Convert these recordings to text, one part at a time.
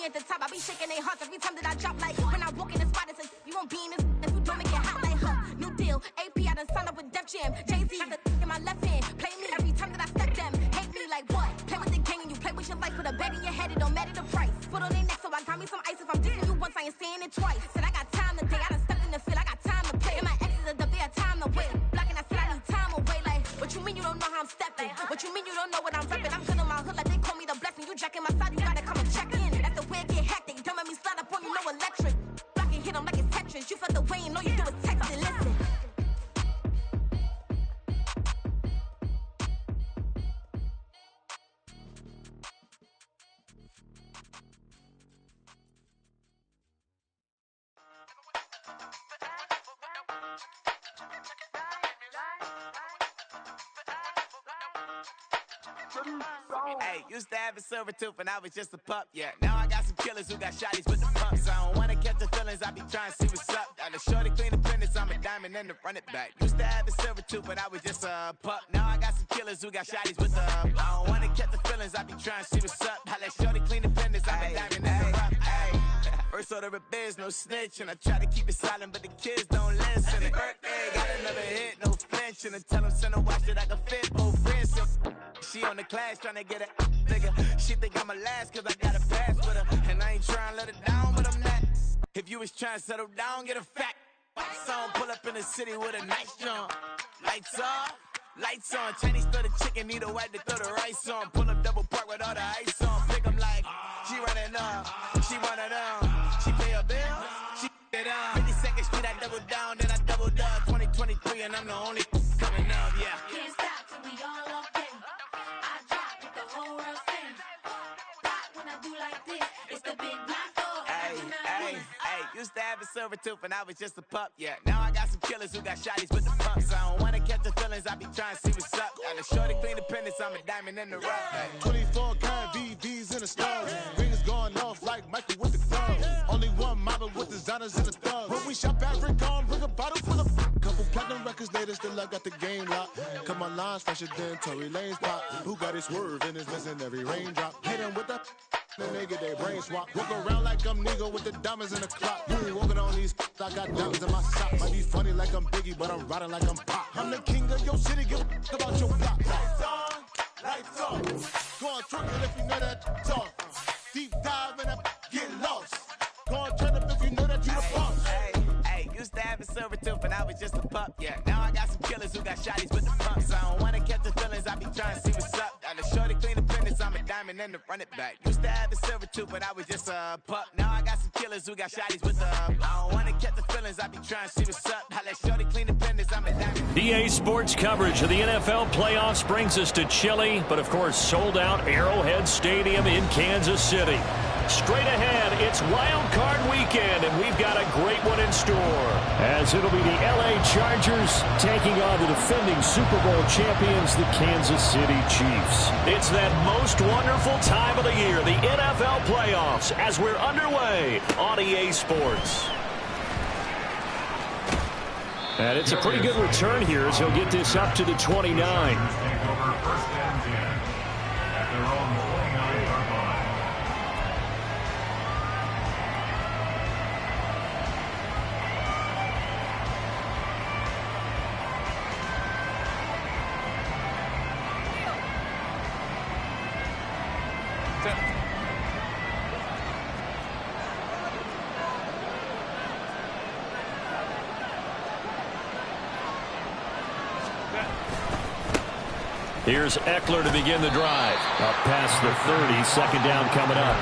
at the top, I be shaking their hearts every time that I drop. Like when I walk in the spot, it says you won't be in this. If you don't make it hot, like new deal. AP, I done signed up with Def Jam. Jay-Z got the in my left hand. Play me every time that I step them. Hate me like what? Play with the gang and you play with your life. Put a bet in your head, it don't matter the price. Put on their neck, so I got me some ice. If I'm dissing you once, I ain't saying it twice. Said I got time today, I done stepped in the field, I got time to play. And my exes are there, time to wait. Blocking, I said I need time away. Like, what you mean you don't know how I'm stepping? What you mean you don't know what I'm repping? I'm good in my hood, like they call me the blessing. You jacking my side, you gotta come and check in. That's the way it get hectic. Don't make me slide up on you, no electric. Blocking, hit them like it's Tetris. You felt the way and all you do is text it. Listen. Hey, used to have a silver tooth and I was just a pup, yeah. Now I got some killers who got shotties with the pumps. I don't wanna catch the feelings, I be trying to see what's up. Got the shorty clean the pendants, I'm a diamond and to run it back. Used to have a silver tooth but I was just a pup. Now I got some killers who got shotties with the I don't wanna catch the feelings, I be trying to see what's up. I let shorty clean the pendants, I'm a diamond and to run it back. First order of biz, no snitch, and I try to keep it silent, but the kids don't listen. And birthday, got another hit, no flinch, and I tell them send a watch that I can fit both wrists. She on the class trying to get a nigga. She think I'm a last cause I got a pass with her. And I ain't trying to let it down, but I'm not. If you was trying to settle down, get a fat song. Pull up in the city with a nice jump. Lights off, lights on. Chinese throw the chicken, need a wipe to throw the rice on. Pull up double park with all the ice on. Pick 'em like, she running up, she one of them. She pay her bills, she it up. 52nd Street, I double down, then I doubled up. 2023, and I'm the only coming up, yeah. Can't stop till we all locked in. I drop with the whole world sing. Rock when I do like this, it's the big black dog. Hey, used to have a silver tooth and I was just a pup, yeah. Now I got some killers who got shotties with the pumps. I don't wanna catch the feelings, I be trying to see what's up. Got a shorty clean the pendants, I'm a diamond in the rough. Hey. 24 karat VVs in the stars. Ringers going off like Michael with the club. Only one model with designers in the thugs. When we shop at Rick on, bring a bottle full of couple platinum records later, still I got the game locked. Cut my lines fresher than Tory Lane's pop. Who got his swerve and is missing every raindrop. Hit him with that. Then they get their brain swap. Walk around like I'm Nigga with the diamonds in the clock. You ain't walking on these. I got diamonds in my socks. Might be funny like I'm Biggie, but I'm riding like I'm Pop. I'm the king of your city. Give a about your block. Lights on, lights on. Go on, twerk it if you know that talk. Deep dive and get lost. Go on, turn up if you know that you the boss. Hey, used to have a silver tooth and I was just a pup, yeah. Now I got some killers who got shotties with the pumps. I don't wanna catch the feelings, I be trying to see what's up. Got a shorty clean the pendants, I'm a diamond and to run it back. Used to have a silver tooth, but I was just a pup. Now I got some killers who got shotties with the I don't wanna catch the feelings, I be trying to see what's up. I let shorty clean the pendants, I'm a diamond. EA Sports coverage of the NFL playoffs brings us to Chile, but of course sold out Arrowhead Stadium in Kansas City. Straight ahead, it's Wild Card Weekend, and we've got a great one in store, as it'll be the LA Chargers taking on the defending Super Bowl champions, the Kansas City Chiefs. It's that most wonderful time of the year, the NFL playoffs, as we're underway on EA Sports. And it's a pretty good return here as he'll get this up to the 29. Here's Eckler to begin the drive. Up past the 30, second down coming up.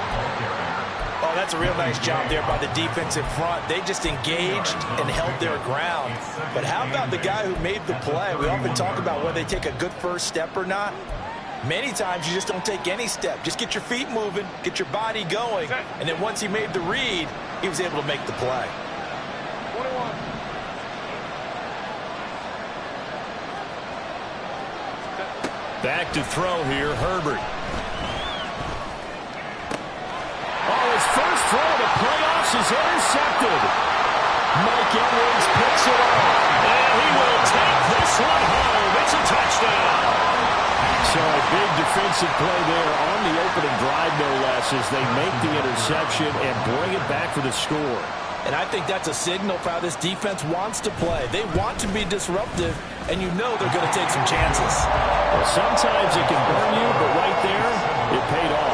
Oh, that's a real nice job there by the defensive front. They just engaged and held their ground. But how about the guy who made the play? We often talk about whether they take a good first step or not. Many times you just don't take any step. Just get your feet moving, get your body going, and then once he made the read, he was able to make the play. 21. Back to throw here, Herbert. Oh, his first throw of the playoffs is intercepted. Mike Edwards picks it up, and he will take this one home. It's a touchdown. So a Big defensive play there on the opening drive, no less, as they make the interception and bring it back for the score. And I think that's a signal for how this defense wants to play. They want to be disruptive, and you know they're going to take some chances. Well, sometimes it can burn you, but right there, it paid off.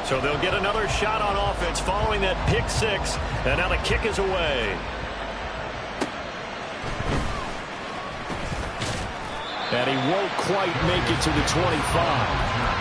So they'll get another shot on offense following that pick six. And now the kick is away. And he won't quite make it to the 25.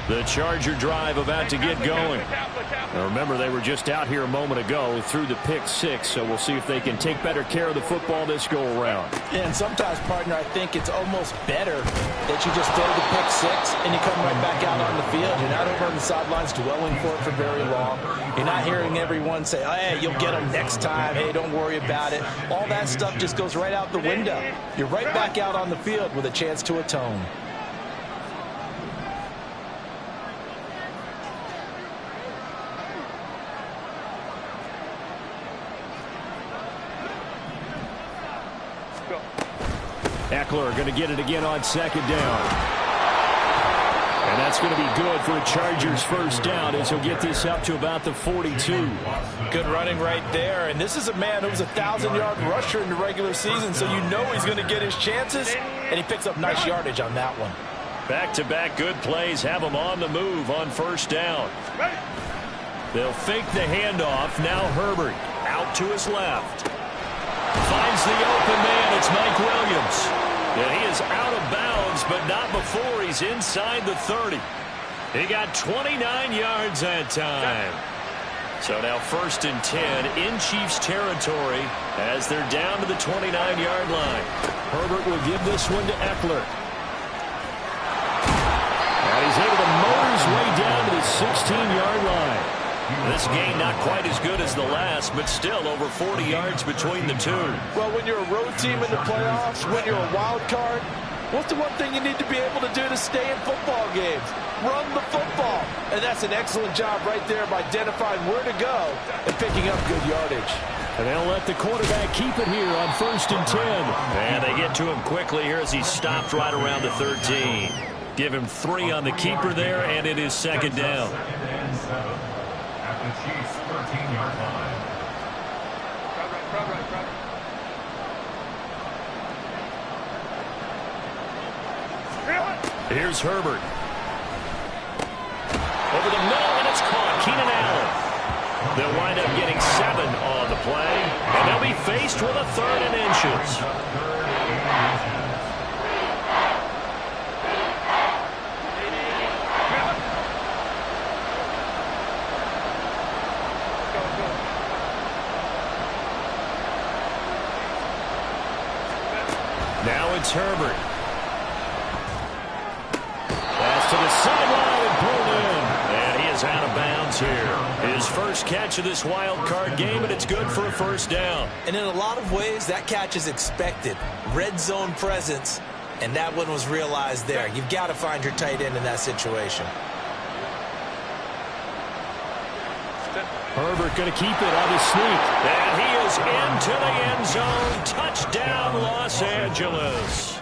The Charger drive about to get going. Now remember, they were just out here a moment ago through the pick six, so we'll see if they can take better care of the football this go-around. Yeah, and sometimes, partner, I think it's almost better that you just throw the pick six and you come right back out on the field. You're not over on the sidelines dwelling for it for very long. You're not hearing everyone say, oh, hey, you'll get them next time. Hey, don't worry about it. All that stuff just goes right out the window. You're right back out on the field with a chance to atone. Eckler going to get it again on second down. And that's going to be good for a Chargers first down as he'll get this up to about the 42. Good running right there. And this is a man who was a 1,000-yard rusher in the regular season, so you know he's going to get his chances, and he picks up nice yardage on that one. Back-to-back good plays have him on the move on first down. They'll fake the handoff. Now Herbert out to his left. Finds the open man. It's Mike Williams. And he is out of bounds, but not before he's inside the 30. He got 29 yards that time. So now 1st and 10 in Chiefs territory as they're down to the 29-yard line. Herbert will give this one to Eckler. And he's able to motor his way down to the 16-yard line. This game not quite as good as the last, but still over 40 yards between the two. Well, when you're a road team in the playoffs, when you're a wild card, what's the one thing you need to be able to do to stay in football games? Run the football. And that's an excellent job right there of identifying where to go and picking up good yardage. And they'll let the quarterback keep it here on 1st and 10. And they get to him quickly here as he stopped right around the 13. Give him 3 on the keeper there, and it is second down. The Chiefs 13-yard line. Here's Herbert. Over the middle, and it's caught. Keenan Allen. They'll wind up getting 7 on the play, and they'll be faced with a 3rd and inches. Now it's Herbert. Pass to the sideline and pulled in. And he is out of bounds here. His first catch of this wild card game, and it's good for a first down. And in a lot of ways, that catch is expected. Red zone presence, and that one was realized there. You've got to find your tight end in that situation. Herbert going to keep it on the sneak. And he is into the end zone. Touchdown, Los Angeles.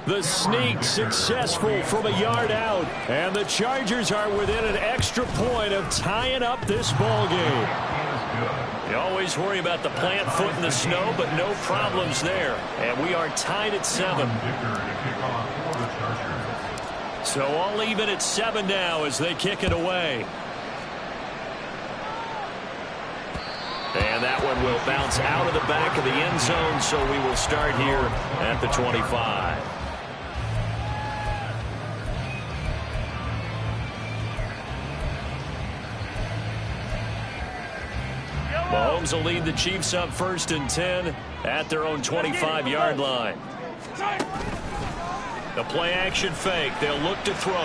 The sneak successful from a yard out. And the Chargers are within an extra point of tying up this ball game. You always worry about the plant foot in the snow, but no problems there. And we are tied at 7. So all even at 7 now as they kick it away. And that one will bounce out of the back of the end zone, so we will start here at the 25. Mahomes will lead the Chiefs up 1st and 10 at their own 25-yard line. The play action fake. They'll look to throw.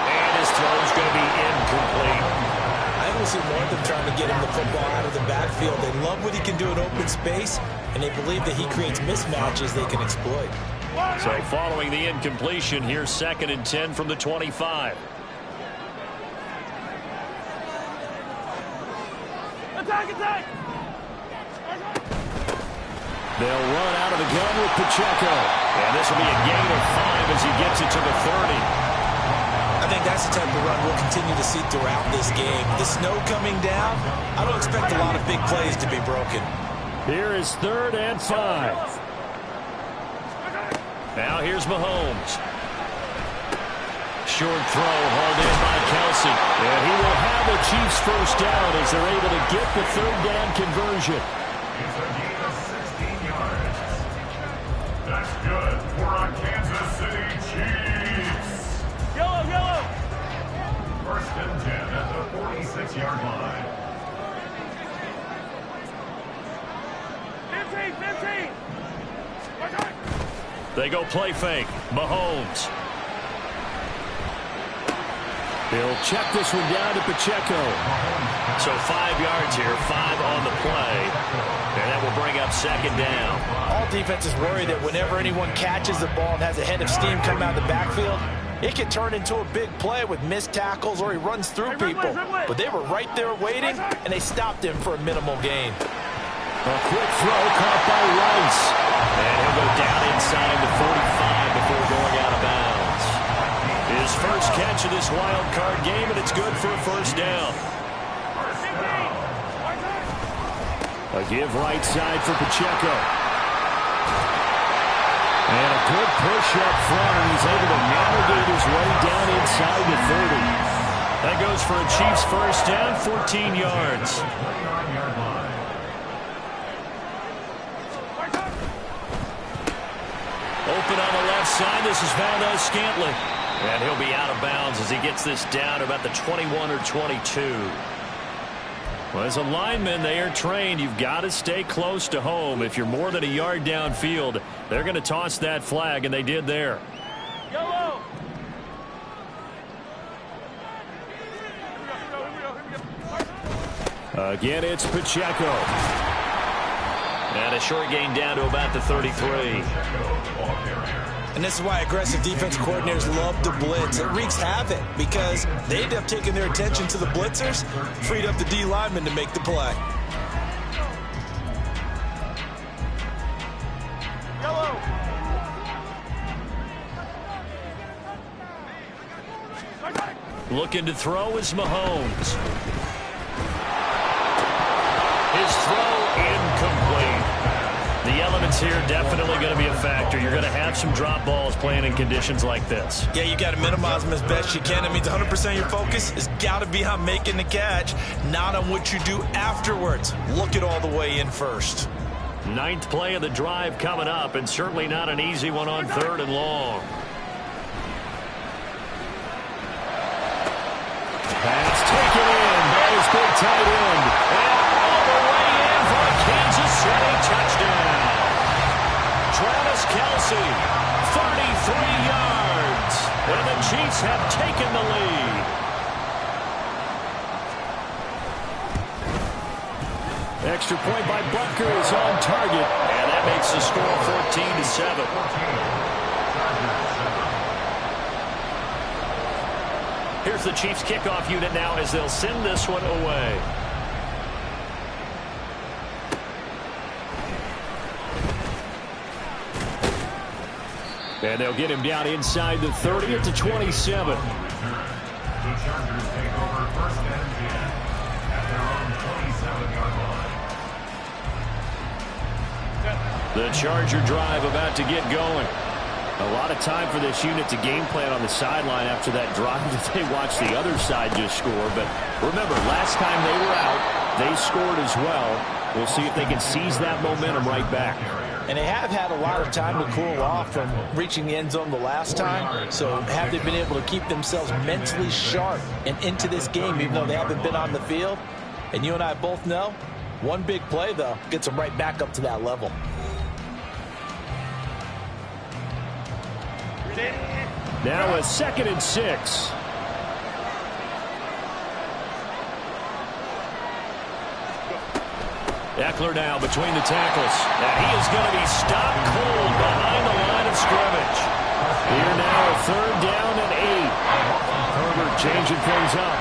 And his throw is going to be incomplete. I see more of them trying to get him the football out of the backfield. They love what he can do in open space, and they believe that he creates mismatches they can exploit. So following the incompletion, here's 2nd and 10 from the 25. Attack, attack! They'll run out of the gun with Pacheco. And this will be a gain of 5 as he gets it to the 30. I think that's the type of run we'll continue to see throughout this game. The snow coming down, I don't expect a lot of big plays to be broken. Here is 3rd and 5. Now here's Mahomes. Short throw hauled in by Kelsey. And he will have the Chiefs first down as they're able to get the 3rd down conversion. It's a gain of 16 yards. That's good for our Kansas City Chiefs. Yellow, yellow! 1st and 10 at the 46-yard line. 15! They go play fake. Mahomes. He'll check this one down to Pacheco. So 5 yards here, 5 on the play. And that will bring up 2nd down. All defenses worry that whenever anyone catches the ball and has a head of steam come out of the backfield, it can turn into a big play with missed tackles or he runs through people. But they were right there waiting, and they stopped him for a minimal gain. A quick throw caught by Rice. And he'll go down inside the 45 before going out of bounds. His first catch of this wild card game, and it's good for a 1st down. A give right side for Pacheco. And a good push up front, and he's able to navigate his way down inside the 30. That goes for a Chiefs first down, 14 yards. Open on the left side. This is Valdez-Scantling. And he'll be out of bounds as he gets this down to about the 21 or 22. Well, as a lineman, they are trained. You've got to stay close to home. If you're more than a yard downfield, they're going to toss that flag, and they did there. Yellow! Again, it's Pacheco. And a short gain down to about the 33. And this is why aggressive defense coordinators love to blitz. It wreaks havoc because they end up taking their attention to the blitzers, freed up the D lineman to make the play. Yellow! Looking to throw is Mahomes. His throw incomplete. The elements here definitely going to be a factor. You're going to have some drop balls playing in conditions like this. Yeah, you got to minimize them as best you can. It means 100% of your focus has got to be on making the catch, not on what you do afterwards. Look it all the way in first. 9th play of the drive coming up, and certainly not an easy one on 3rd and long. Pass taken in by his big tight end. And all the way in for a Kansas City touchdown. Travis Kelce, 33 yards. And the Chiefs have taken the lead. Extra point by Butker is on target. And that makes the score 14-7. Here's the Chiefs kickoff unit now as they'll send this one away. And they'll get him down inside the 30 at the 27. The Chargers take over 1st and 10 at their own 27-yard line. The Charger drive about to get going. A lot of time for this unit to game plan on the sideline after that drive that they watched the other side just score. But remember, last time they were out, they scored as well. We'll see if they can seize that momentum right back. And they have had a lot of time to cool off from reaching the end zone the last time. So have they been able to keep themselves mentally sharp and into this game, even though they haven't been on the field? And you and I both know, one big play, though, gets them right back up to that level. Now a 2nd and 6. Eckler now between the tackles. And he is going to be stopped cold behind the line of scrimmage. Here now a 3rd down and 8. Herbert changing things up.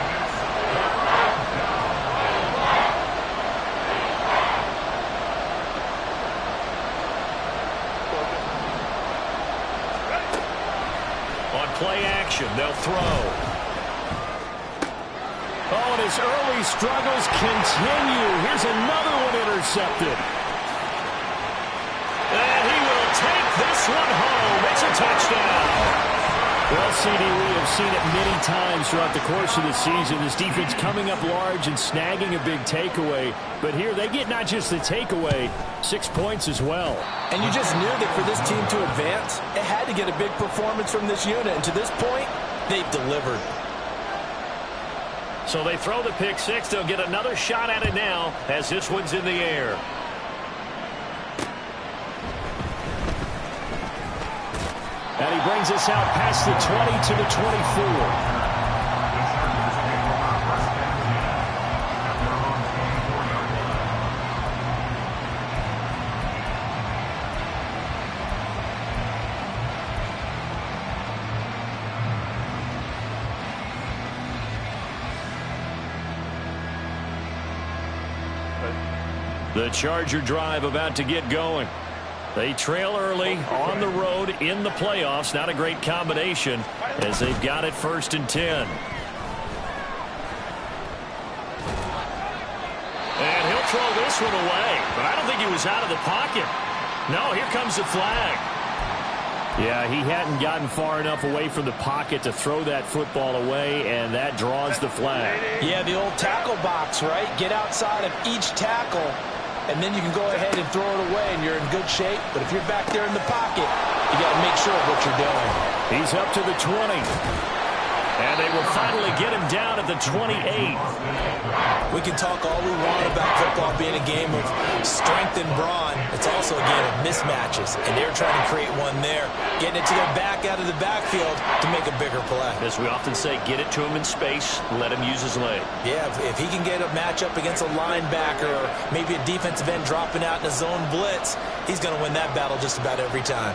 On play action, they'll throw. Oh, and his early struggles continue. Here's another one intercepted. And he will take this one home. It's a touchdown. Well, CD, we have seen it many times throughout the course of the season. This defense coming up large and snagging a big takeaway. But here they get not just the takeaway, 6 points as well. And you just knew that for this team to advance, it had to get a big performance from this unit. And to this point, they've delivered. So they throw the pick six. They'll get another shot at it now as this one's in the air. And he brings us out past the 20 to the 24. The Charger drive about to get going. They trail early on the road in the playoffs. Not a great combination as they've got it 1st and 10. And he'll throw this one away, but I don't think he was out of the pocket. No, here comes the flag. Yeah, he hadn't gotten far enough away from the pocket to throw that football away, and that draws the flag. Yeah, the old tackle box, right? Get outside of each tackle, and then you can go ahead and throw it away, and you're in good shape. But if you're back there in the pocket, you got to make sure of what you're doing. He's up to the 20. And they will finally get him down at the 28. We can talk all we want about football being a game of strength and brawn. It's also a game of mismatches, and they're trying to create one there, getting it to their back out of the backfield to make a bigger play. As we often say, get it to him in space, let him use his leg. Yeah, if he can get a matchup against a linebacker or maybe a defensive end dropping out in a zone blitz, he's going to win that battle just about every time.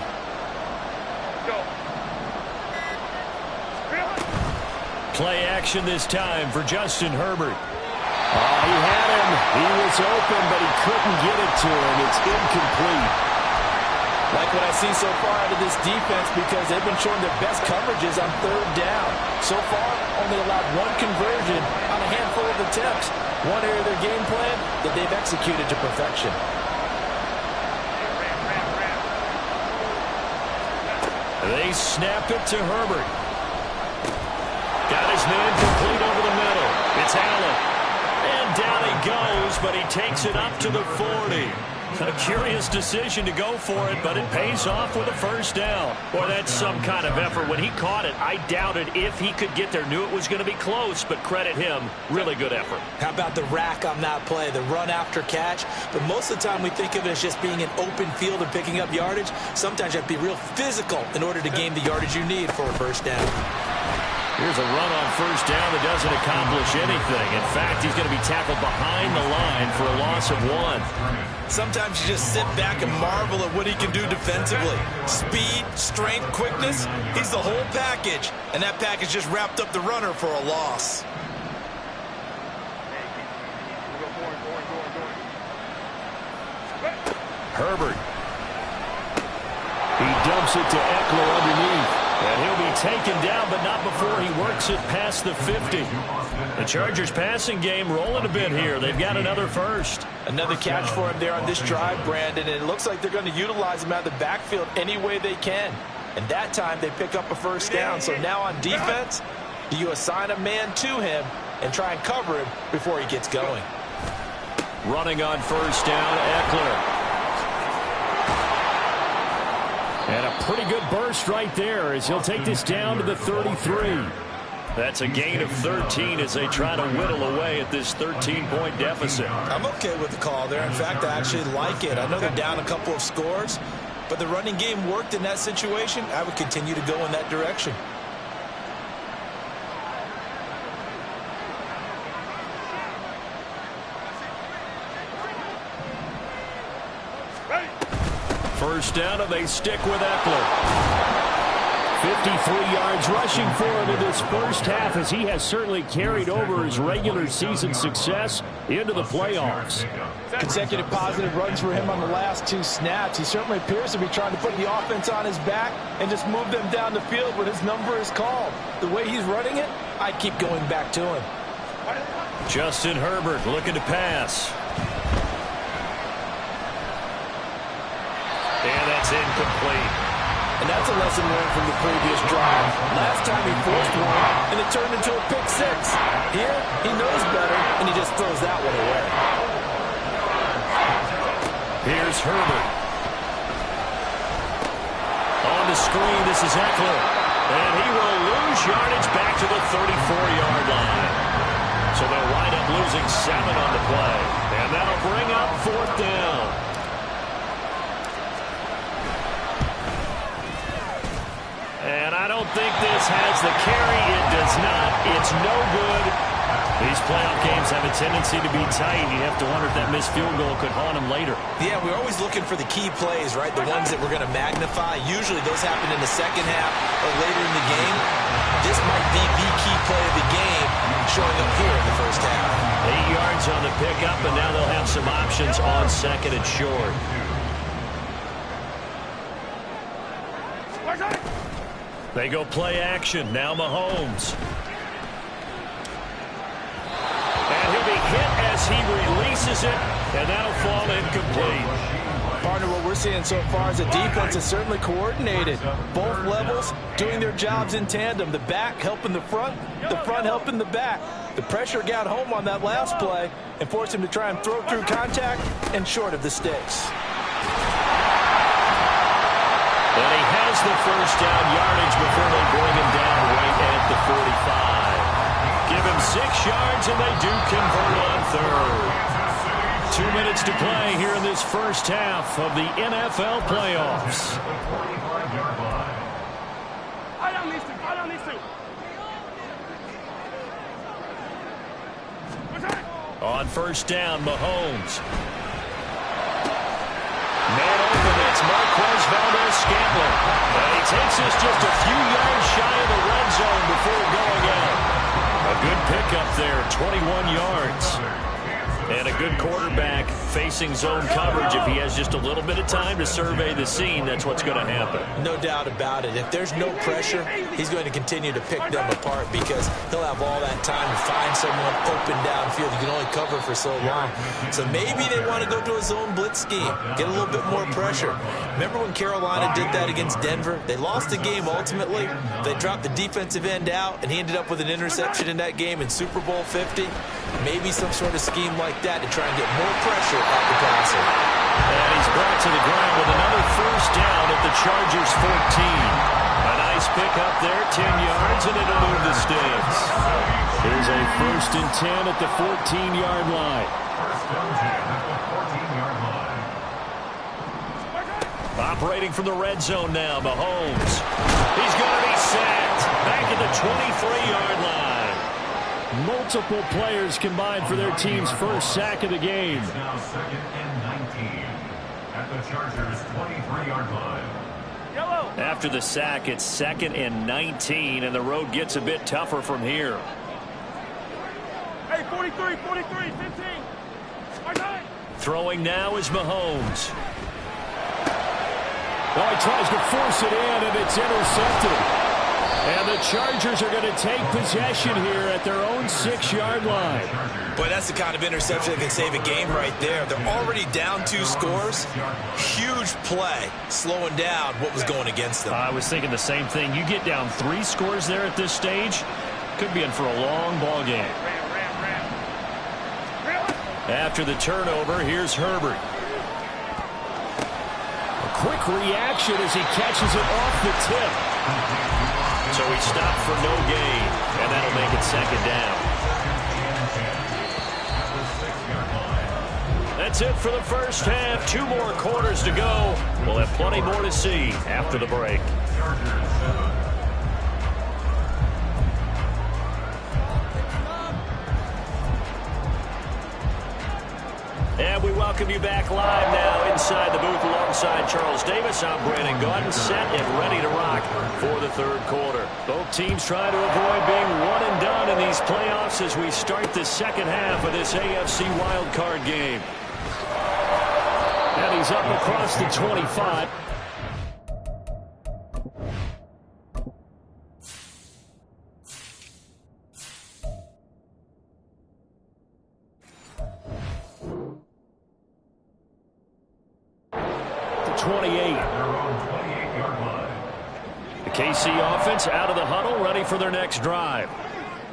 Play action this time for Justin Herbert. He had him. He was open, but he couldn't get it to him. It's incomplete. Like what I see so far out of this defense, because they've been showing their best coverages on 3rd down. So far, only allowed one conversion on a handful of attempts. One area of their game plan that they've executed to perfection. They snap it to Herbert. Got his man complete over the middle. It's Allen. And down he goes, but he takes it up to the 40. A curious decision to go for it, but it pays off with a 1st down. Boy, that's some kind of effort. When he caught it, I doubted if he could get there. Knew it was going to be close, but credit him. Really good effort. How about the rack on that play, the run after catch? But most of the time we think of it as just being an open field and picking up yardage. Sometimes you have to be real physical in order to gain the yardage you need for a 1st down. Here's a run on 1st down that doesn't accomplish anything. In fact, he's going to be tackled behind the line for a loss of 1. Sometimes you just sit back and marvel at what he can do defensively. Speed, strength, quickness, he's the whole package. And that package just wrapped up the runner for a loss. Herbert. He dumps it to Eckler underneath. And he'll be taken down, but not before he works it past the 50. The Chargers passing game rolling a bit here. They've got another 1st. Another catch for him there on this drive, Brandon. And it looks like they're going to utilize him out of the backfield any way they can. And that time they pick up a 1st down. So now on defense, do you assign a man to him and try and cover him before he gets going? Running on 1st down, Eckler. And a pretty good burst right there as he'll take this down to the 33. That's a gain of 13 as they try to whittle away at this 13-point deficit. I'm okay with the call there. In fact, I actually like it. I know they're down a couple of scores, but the running game worked in that situation. I would continue to go in that direction. first down, and they stick with Eckler. 53 yards rushing for him in this first half, as he has certainly carried over his regular season success into the playoffs. Consecutive positive runs for him on the last 2 snaps. He certainly appears to be trying to put the offense on his back and just move them down the field when his number is called. The way he's running it, I keep going back to him. Justin Herbert looking to pass. And that's incomplete. And that's a lesson learned from the previous drive. Last time he forced one, and it turned into a pick 6. Here, he knows better, and he just throws that one away. Here's Herbert. On the screen, this is Eckler. And he will lose yardage back to the 34-yard line. So they'll wind up losing 7 on the play. And that'll bring up 4th down. And I don't think this has the carry. It does not. It's no good. These playoff games have a tendency to be tight. You have to wonder if that missed field goal could haunt him later. Yeah, we're always looking for the key plays, right? The ones that we're going to magnify. Usually those happen in the second half or later in the game. This might be the key play of the game showing up here in the first half. 8 yards on the pickup, and now they'll have some options on 2nd and short. They go play action. Now Mahomes. And he'll be hit as he releases it, and that'll fall incomplete. Partner, what we're seeing so far is the defense is certainly coordinated. Both levels doing their jobs in tandem. The back helping the front helping the back. The pressure got home on that last play and forced him to try and throw through contact and short of the sticks. And he has the first down yardage before they bring him down right at the 45. Give him 6 yards, and they do convert on 3rd. 2 minutes to play here in this first half of the NFL playoffs. I don't need to. On first down, Mahomes. Man open, it's Marquez Valdez-Scantling. And he takes us just a few yards shy of the red zone before going out. A good pickup there, 21 yards. And a good quarterback facing zone coverage. If he has just a little bit of time to survey the scene, that's what's going to happen. No doubt about it. If there's no pressure, he's going to continue to pick them apart because he'll have all that time to find someone open downfield. You can only cover for so long. So maybe they want to go to a zone blitz scheme, get a little bit more pressure. Remember when Carolina did that against Denver? They lost the game ultimately. They dropped the defensive end out, and he ended up with an interception in that game in Super Bowl 50. Maybe some sort of scheme like that to try and get more pressure at the passer. And he's brought to the ground with another first down at the Chargers 14. A nice pickup there, 10 yards, and it'll move the sticks. Here's a 1st and 10 at the 14-yard line. Operating from the red zone now, Mahomes. He's going to be sacked back at the 23-yard line. Multiple players combined for their team's first sack of the game. It's now 2nd and 19 at the Chargers 23-yard line. After the sack, it's 2nd and 19, and the road gets a bit tougher from here. Hey, 43, 15. Throwing now is Mahomes. Oh, he tries to force it in, and it's intercepted. And the Chargers are going to take possession here at their own 6-yard line. Boy, that's the kind of interception that can save a game right there. They're already down 2 scores. Huge play, slowing down what was going against them. I was thinking the same thing. You get down 3 scores there at this stage, could be in for a long ball game. After the turnover, here's Herbert. A quick reaction as he catches it off the tip. So he stopped for no gain, and that'll make it 2nd down. That's it for the first half. 2 more quarters to go. We'll have plenty more to see after the break. And we welcome you back live now inside the booth alongside Charles Davis. I'm Brandon Gaudin, set and ready to rock for the third quarter. Both teams trying to avoid being one and done in these playoffs as we start the second half of this AFC wildcard game. And he's up across the 25. KC offense out of the huddle, ready for their next drive.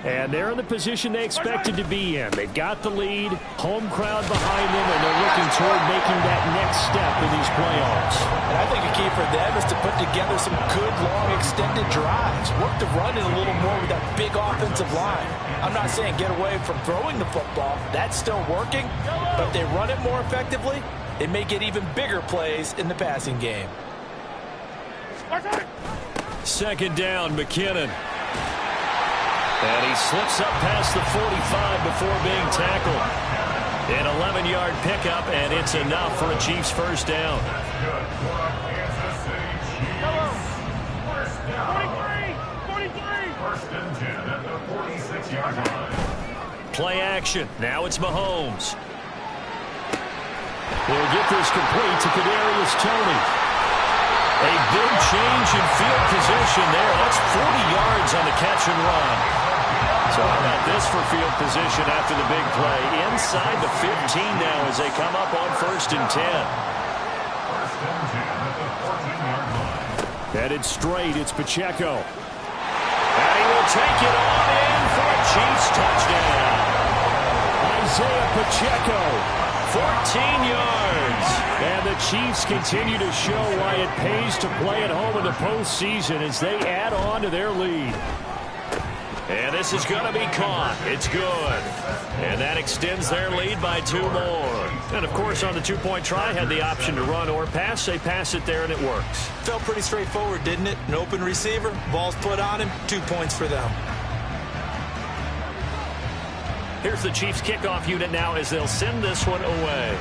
And they're in the position they expected to be in. They've got the lead, home crowd behind them, and they're looking toward making that next step in these playoffs. And I think a key for them is to put together some good, long, extended drives. Work the run in a little more with that big offensive line. I'm not saying get away from throwing the football. That's still working. But if they run it more effectively, they may get even bigger plays in the passing game. Second down, McKinnon. And he slips up past the 45 before being tackled. An 11-yard pickup, and it's enough for a Chiefs first down. Play action. Now it's Mahomes. They'll get this complete to Kadarius Toney. A big change in field position there. That's 40 yards on the catch and run. So how about this for field position after the big play? Inside the 15 now as they come up on 1st and 10. Headed straight, it's Pacheco. And he will take it on in for a Chiefs touchdown. Isaiah Pacheco, 14 yards. And the Chiefs continue to show why it pays to play at home in the postseason as they add on to their lead. And this is going to be caught. It's good. And that extends their lead by 2 more. And, of course, on the two-point try, had the option to run or pass. They pass it there, and it works. Felt pretty straightforward, didn't it? An open receiver, ball's put on him, 2 points for them. Here's the Chiefs kickoff unit now as they'll send this one away.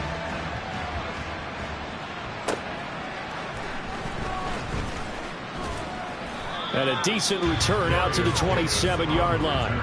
And a decent return out to the 27-yard line.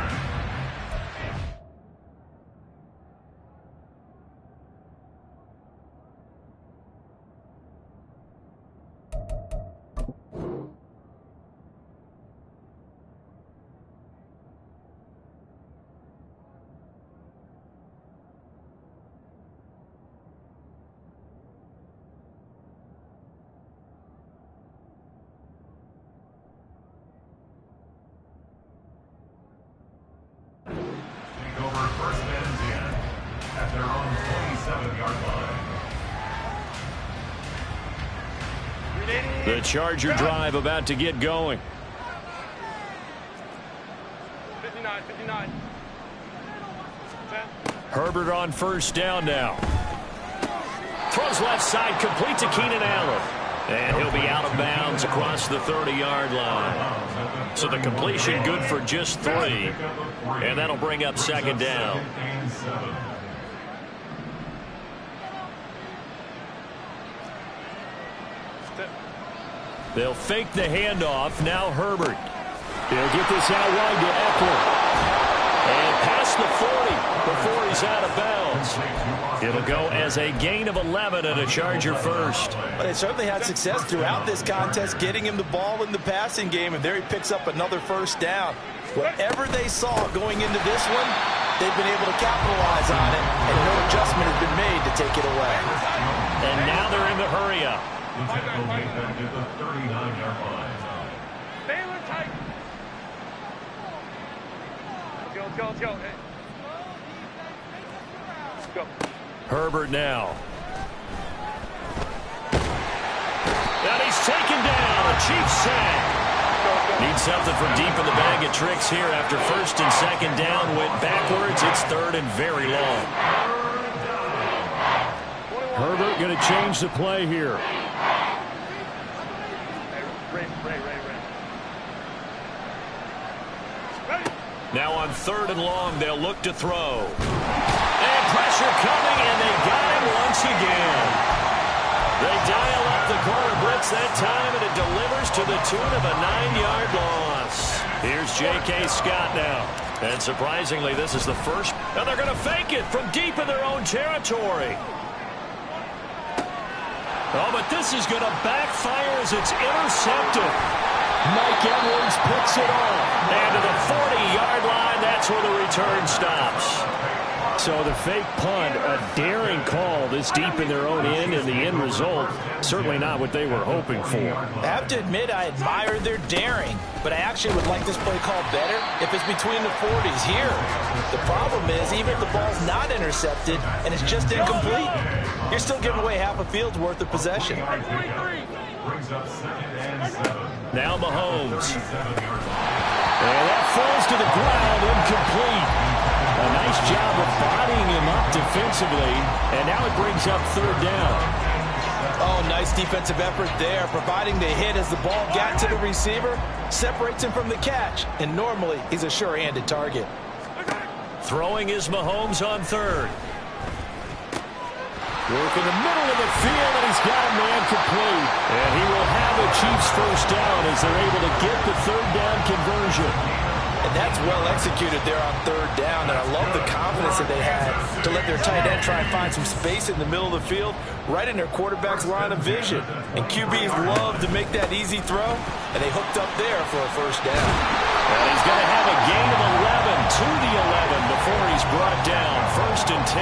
The Charger drive about to get going. 59. Herbert on first down now. Throws left side, complete to Keenan Allen. And he'll be out of bounds across the 30-yard line. So the completion good for just 3. And that'll bring up second down. They'll fake the handoff. Now Herbert. He'll get this out wide to Eckler. And past the 40 before he's out of bounds. It'll go as a gain of 11 and a Charger first. Well, they certainly had success throughout this contest getting him the ball in the passing game, and there he picks up another first down. Whatever they saw going into this one, they've been able to capitalize on it, and no adjustment has been made to take it away. And now they're in the hurry-up. Baylor tight. Let's go. Hey. Let's go. Herbert now. And he's taken down. A Chiefs sack. Needs something from deep in the bag of tricks here after 1st and 2nd down. Went backwards. It's 3rd and very long. Herbert going to change the play here. Now on 3rd and long, they'll look to throw. And pressure coming, and they got him hits that time, and it delivers to the tune of a 9-yard loss. Here's J.K. Scott now. And surprisingly, this is the first. And they're going to fake it from deep in their own territory. Oh, but this is going to backfire as it's intercepted. Mike Edwards picks it off. And to the 40-yard line, that's where the return stops. So the fake punt, a daring call this deep in their own end, and the end result, certainly not what they were hoping for. I have to admit, I admire their daring, but I actually would like this play called better if it's between the 40s here. The problem is, even if the ball's not intercepted and it's just incomplete, you're still giving away half a field's worth of possession. Now Mahomes. And that falls to the ground, incomplete. A nice job of bodying him up defensively, and now it brings up third down. Oh, nice defensive effort there, providing the hit as the ball got to the receiver, separates him from the catch, and normally he's a sure-handed target. Throwing is Mahomes on third. Work in the middle of the field, and he's got a man complete. And he will have a Chiefs first down as they're able to get the third down conversion. And that's well executed there on third down, and I love the confidence that they had to let their tight end try and find some space in the middle of the field, right in their quarterback's line of vision. And QBs love to make that easy throw, and they hooked up there for a first down. And he's going to have a gain of 11 to the 11 before he's brought down. First and 10.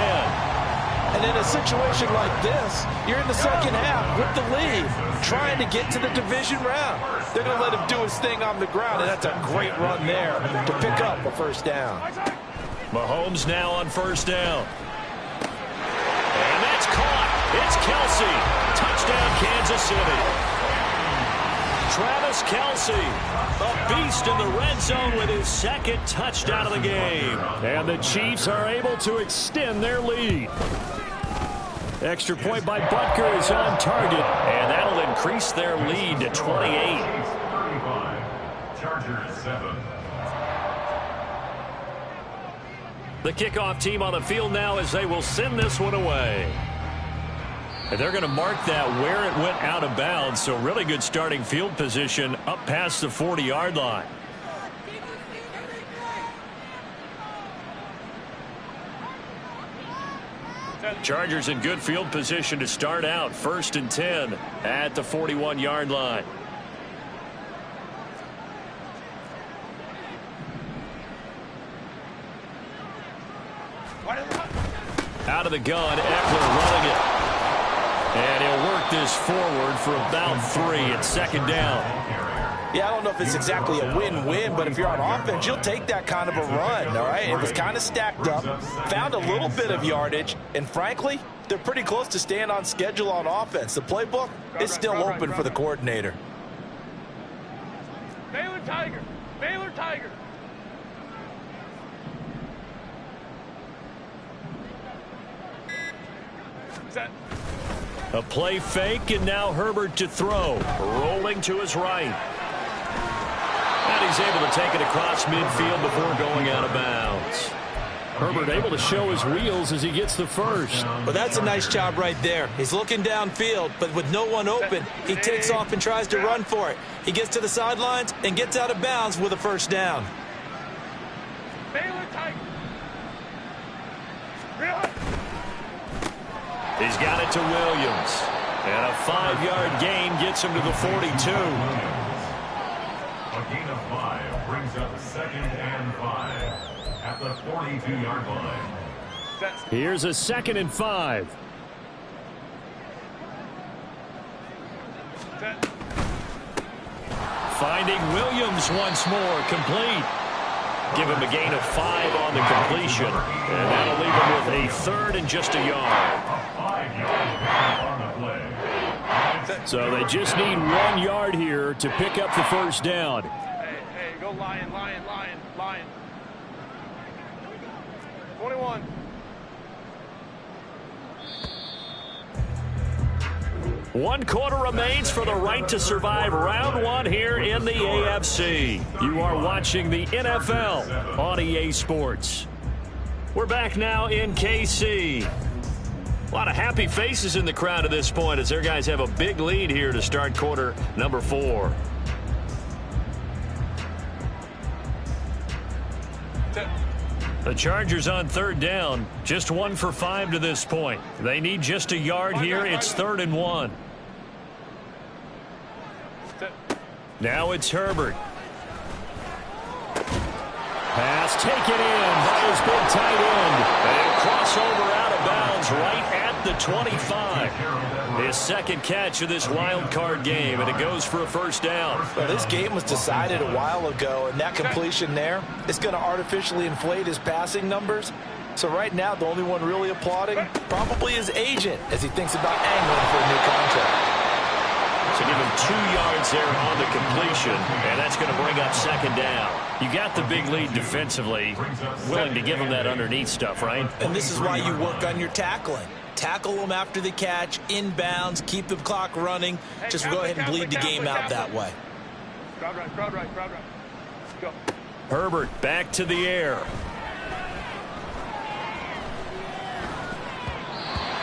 And in a situation like this, you're in the second half with the lead, trying to get to the division round. They're going to let him do his thing on the ground, and that's a great run there to pick up a first down. Mahomes now on first down. And that's caught. It's Kelsey. Touchdown, Kansas City. Travis Kelsey, a beast in the red zone with his second touchdown of the game. And the Chiefs are able to extend their lead. Extra point by Butker is on target, and that'll increase their lead to 28. 35, Chargers 7. The kickoff team on the field now as they will send this one away. And they're going to mark that where it went out of bounds, so really good starting field position up past the 40-yard line. Chargers in good field position to start out. First and 10 at the 41-yard line. Out of the gun, Eckler running it. And he'll work this forward for about 3 at second down. Yeah, I don't know if it's exactly a win-win, but if you're on offense, you'll take that kind of a run, all right? It was kind of stacked up, found a little bit of yardage, and frankly, they're pretty close to staying on schedule on offense. The playbook is still open for the coordinator. Baylor Tiger. Baylor Tiger. Set. A play fake, and now Herbert to throw. Rolling to his right. And he's able to take it across midfield before going out of bounds. Herbert able to show his wheels as he gets the first. Well, that's a nice job right there. He's looking downfield, but with no one open, he takes off and tries to run for it. He gets to the sidelines and gets out of bounds with a first down. Baylor Tiger. He's got it to Williams. And a 5-yard gain gets him to the 42. A gain of 5 brings up second and 5 at the 42-yard line. Here's a second and 5. Finding Williams once more, complete. Give him a gain of 5 on the completion. And that'll leave him with a third and just a yard. So they just need 1 yard here to pick up the first down. Hey, go Lion. 21. One quarter remains for the right to survive round 1 here in the AFC. You are watching the NFL on EA Sports. We're back now in KC. A lot of happy faces in the crowd at this point as their guys have a big lead here to start quarter number 4. The Chargers on 3rd down, just 1 for 5 to this point. They need just a yard here. It's 3rd and 1. Now it's Herbert. Pass taken in by his big tight end. And crossover out of bounds right at the 25. His second catch of this wild card game, and it goes for a first down. Well, this game was decided a while ago, and that completion there is going to artificially inflate his passing numbers. So right now, the only one really applauding probably his agent as he thinks about angling for a new contract. So give him 2 yards there on the completion, and that's going to bring up 2nd down. You got the big lead defensively, willing to give him that underneath stuff, right? And this is why you work on your tackling. Tackle them after the catch, inbounds, keep the clock running. Just go ahead and bleed the game out that way. Crowd right, crowd right, crowd right. Go. Herbert back to the air.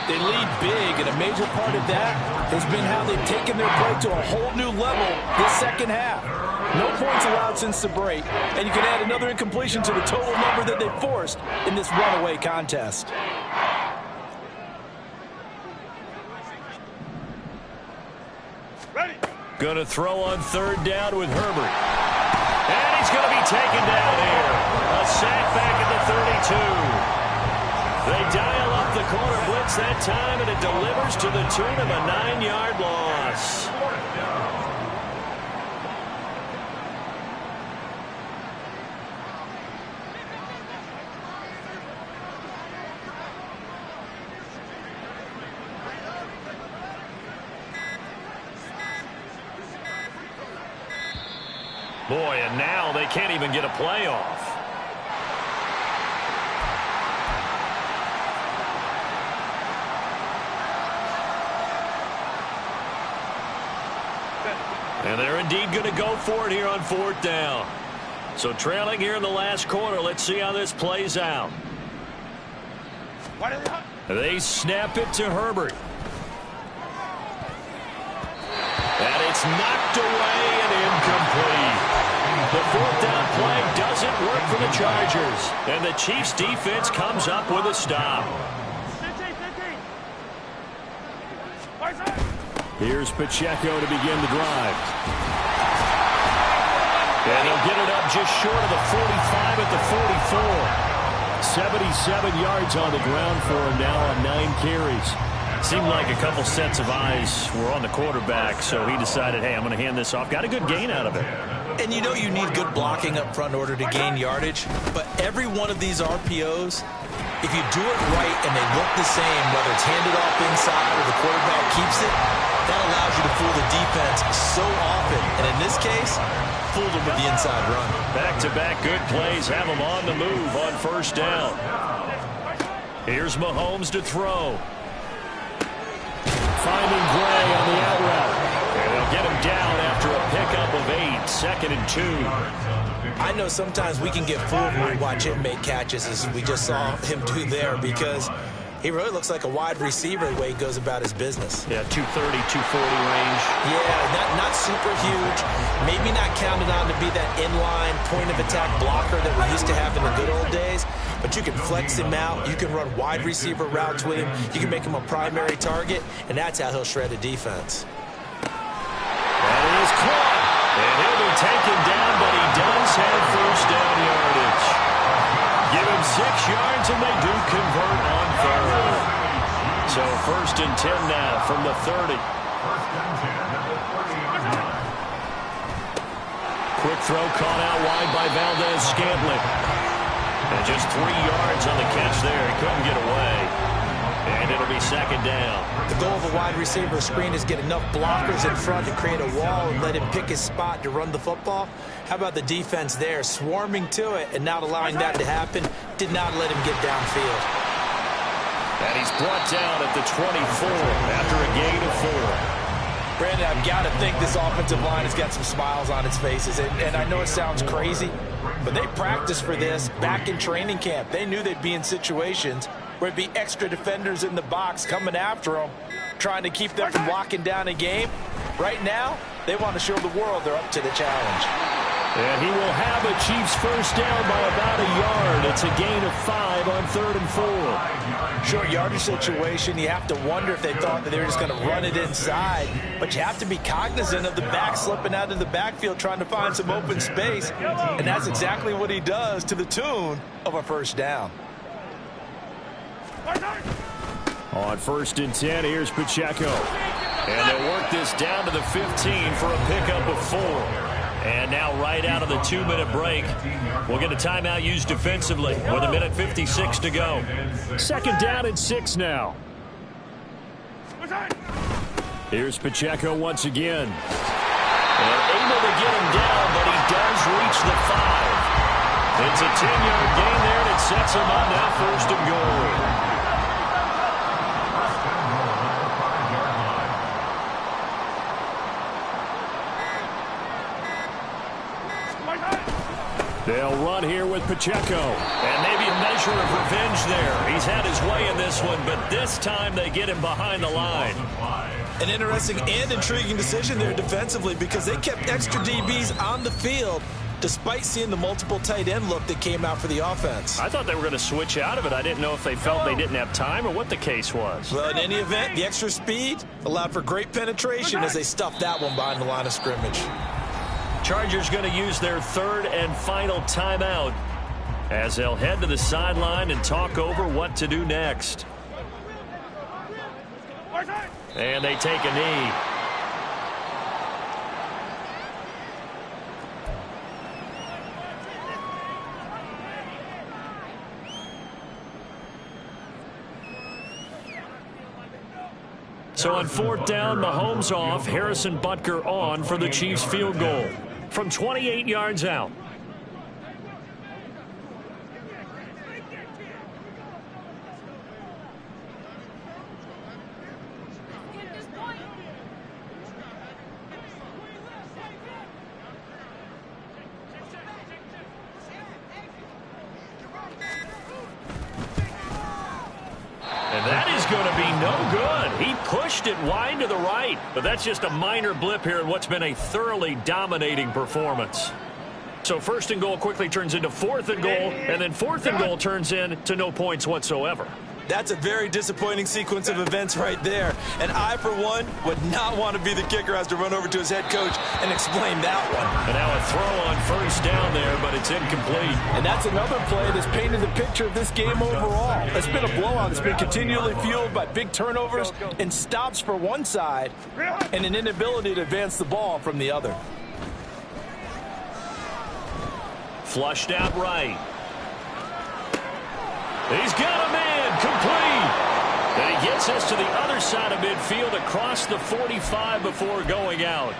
They lead big, and a major part of that has been how they've taken their play to a whole new level this second half. No points allowed since the break, and you can add another incompletion to the total number that they forced in this runaway contest. Ready. Going to throw on 3rd down with Herbert. And he's going to be taken down here. A sack back at the 32. They dial up the corner blitz that time, and it delivers to the tune of a 9-yard loss. Boy, and now they can't even get a playoff. And they're indeed going to go for it here on 4th down. So trailing here in the last quarter. Let's see how this plays out. They snap it to Herbert. And it's knocked away and incomplete. The 4th down play doesn't work for the Chargers. And the Chiefs defense comes up with a stop. Here's Pacheco to begin the drive. And he'll get it up just short of the 45 at the 44. 77 yards on the ground for him now on 9 carries. Seemed like a couple sets of eyes were on the quarterback, so he decided, hey, I'm going to hand this off. Got a good gain out of it. And you know you need good blocking up front in order to gain yardage, but every one of these RPOs, if you do it right and they look the same, whether it's handed off inside or the quarterback keeps it, that allows you to fool the defense so often. And in this case, fooled them with the inside run. Back-to-back good plays have them on the move on 1st down. Here's Mahomes to throw. Finding Gray on the out route. And they'll get him down after a pickup of 8. 2nd and 2. I know sometimes we can get fooled when we watch him make catches, as we just saw him do there, because he really looks like a wide receiver the way he goes about his business. Yeah, 230, 240 range. Yeah, not super huge. Maybe not counted on to be that inline point-of-attack blocker that we used to have in the good old days. But you can flex him out. You can run wide receiver routes with him. You can make him a primary target, and that's how he'll shred a defense. And he is caught. And he'll be taken down, but he does have 1st down yardage. Give him 6 yards, and they do convert on 3rd. So 1st and 10 now from the 30. Quick throw caught out wide by Valdez-Scantling. And just 3 yards on the catch there. He couldn't get away. And it'll be 2nd down. The goal of a wide receiver screen is get enough blockers in front to create a wall and let him pick his spot to run the football. How about the defense there, swarming to it and not allowing that to happen? Did not let him get downfield. And he's brought down at the 24 after a gain of 4. Brandon, I've got to think this offensive line has got some smiles on its faces. And I know it sounds crazy, but they practiced for this back in training camp. They knew they'd be in situations where it'd be extra defenders in the box coming after them, trying to keep them from locking down a game. Right now, they want to show the world they're up to the challenge. And he will have a Chiefs first down by about a yard. It's a gain of 5 on 3rd and 4. Short yardage situation, you have to wonder if they thought that they were just going to run it inside. But you have to be cognizant of the back slipping out of the backfield trying to find some open space. And that's exactly what he does to the tune of a first down. On 1st and 10, here's Pacheco. And they'll work this down to the 15 for a pickup of 4. And now right out of the 2-minute break, we'll get a timeout used defensively with 1:56 to go. 2nd down and 6 now. Here's Pacheco once again. And able to get him down, but he does reach the 5. It's a 10-yard gain there, and it sets him on now 1st and goal. They'll run here with Pacheco. And maybe a measure of revenge there. He's had his way in this one, but this time they get him behind the line. An interesting and intriguing decision there defensively because they kept extra DBs on the field despite seeing the multiple tight end look that came out for the offense. I thought they were going to switch out of it. I didn't know if they felt they didn't have time or what the case was. Well, in any event, the extra speed allowed for great penetration as they stuffed that one behind the line of scrimmage. Chargers going to use their 3rd and final timeout as they'll head to the sideline and talk over what to do next. And they take a knee. So on 4th down, Mahomes off, Harrison Butker on for the Chiefs field goal from 28 yards out. And that is going to be no good. He pushed it wide to the right, but that's just a minor blip here in what's been a thoroughly dominating performance. So 1st and goal quickly turns into 4th and goal, and then 4th and goal turns into no points whatsoever. That's a very disappointing sequence of events right there. And I, for one, would not want to be the kicker who has to run over to his head coach and explain that one. And now a throw on 1st down there, but it's incomplete. And that's another play that's painted the picture of this game overall. It's been a blowout. It's been continually fueled by big turnovers and stops for one side and an inability to advance the ball from the other. Flushed out right. He's got a man, complete. And he gets us to the other side of midfield across the 45 before going out.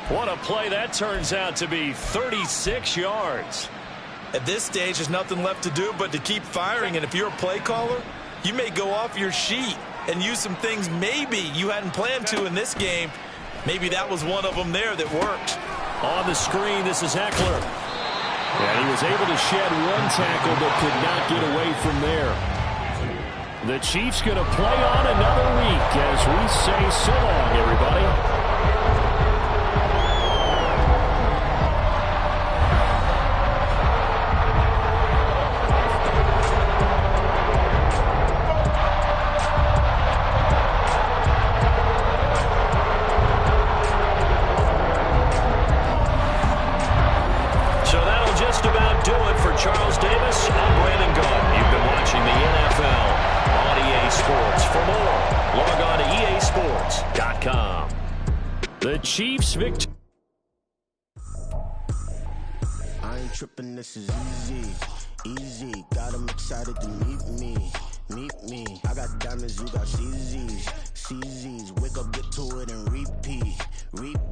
What a play that turns out to be, 36 yards. At this stage, there's nothing left to do but to keep firing. And if you're a play caller, you may go off your sheet and use some things maybe you hadn't planned to in this game. Maybe that was one of them there that worked. On the screen, this is Eckler. And he was able to shed one tackle but could not get away from there. The Chiefs going to play on another week as we say so long, everybody. Charles Davis, I'm Brandon Gunn. You've been watching the NFL on EA Sports. For more, log on to easports.com. The Chiefs victory. I ain't tripping, this is easy. Easy, got them excited to meet me. Meet me. I got diamonds, you got CZs. CZs, wake up, get to it, and repeat. Repeat.